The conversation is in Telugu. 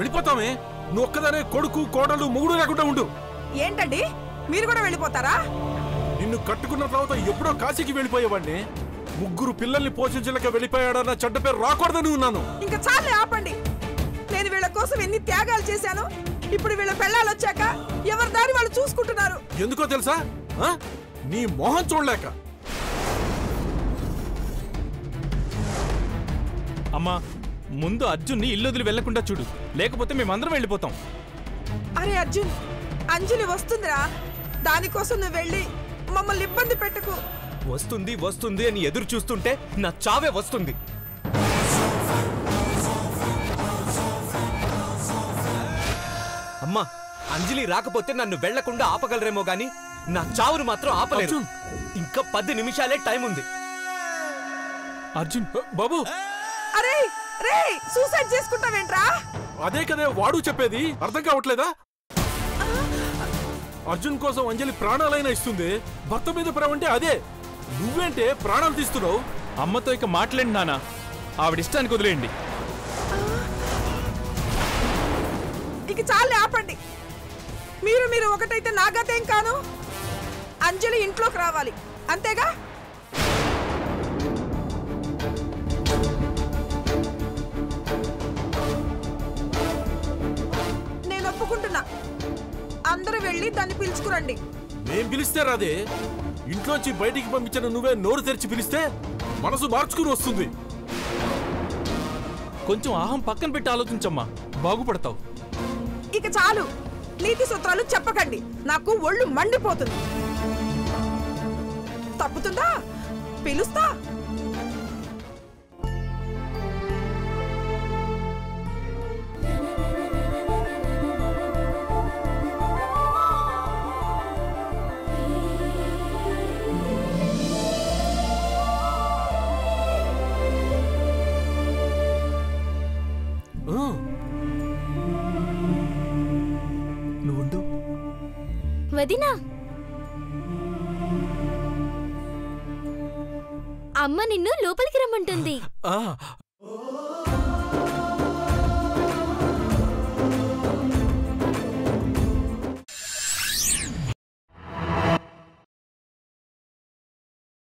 వెళ్ళిపోతామే. నువ్వు ఒక్కదానే కొడుకు కోడలు మొగుడు లేకుండా ఉండు. ఏంటండి మీరు కూడా వెళ్ళిపోతారా? నిన్ను కట్టుకున్న తర్వాత ఎప్పుడో కాశీకి వెళ్ళిపోయేవాడిని. ముగ్గురు పిల్లల్ని పోషించలేక వెళ్ళిపోయాడన్న చెడ్డ పేరు రాకూడదని ఉన్నాను. ఇంకా చాలే ఆపండి. నేను వీళ్ళ కోసం ఎన్ని త్యాగాలు చేశాను. ఇప్పుడు వీళ్ళ పెళ్ళాలు వచ్చాక ఎవరి దారి వాళ్ళు చూసుకుంటున్నారు. ఎందుకో తెలుసా? నీ మొహం చూడలేక. అమ్మా, ముందు అర్జున్ని ఇల్లు వదిలి వెళ్లకుండా చూడు, లేకపోతే మేమందరం వెళ్ళిపోతాం. అరే అర్జున్, అంజలి వస్తుందిరా. దానికోసం నువ్వు వెళ్ళి మమ్మల్ని ఇబ్బంది పెట్టుకు. వస్తుంది వస్తుంది అని ఎదురు చూస్తుంటే నా చావే వస్తుంది. అమ్మా, అంజలి రాకపోతే నన్ను వెళ్లకుండా ఆపగలరేమో గాని నా చావును మాత్రం ఆపలేరు. ఇంకా 10 నిమిషాలే టైం ఉంది. అర్జున్ బాబు, అరే రే, సూసైడ్ చేసుకుంటావేంట్రా? అదే కదే వాడు చెప్పేది. అర్థం కావట్లేదా? అర్జున్ కోసం అంజలి ప్రాణాలైనా ఇస్తుంది. భర్త మీద ప్రేమ అంటే అదే. నువ్వేంటే ప్రాణాలు తీస్తున్నావు? అమ్మతో ఇక మాట్లాడి నానా, ఆవిడిష్టానికి వదిలేయండి. ఇక చాలే ఆపండి. మీరు ఒకటైతే నా గతేం కాను. అంజలి ఇంట్లోకి రావాలి, అంతేగా? నేను ఒప్పుకుంటున్నా. అందరూ వెళ్ళి దాన్ని పిలుచుకురండి. మేం పిలిస్తే రాదే. ఇంట్లోంచి బయటికి పంపించిన నువ్వే నోరు తెరిచి పిలిస్తే మనసు మార్చుకుని వస్తుంది. కొంచెం ఆహం పక్కన పెట్టి ఆలోచించమ్మా, బాగుపడతావు. ఇక చాలు. నీతి సూత్రాలు చెప్పకండి. నాకు ఒళ్ళు మండిపోతుంది. తప్పుతుందా? పిలుస్తా. నువ్వుండు వదినా. అమ్మ నిన్ను లోపలికి రమ్మంటుంది.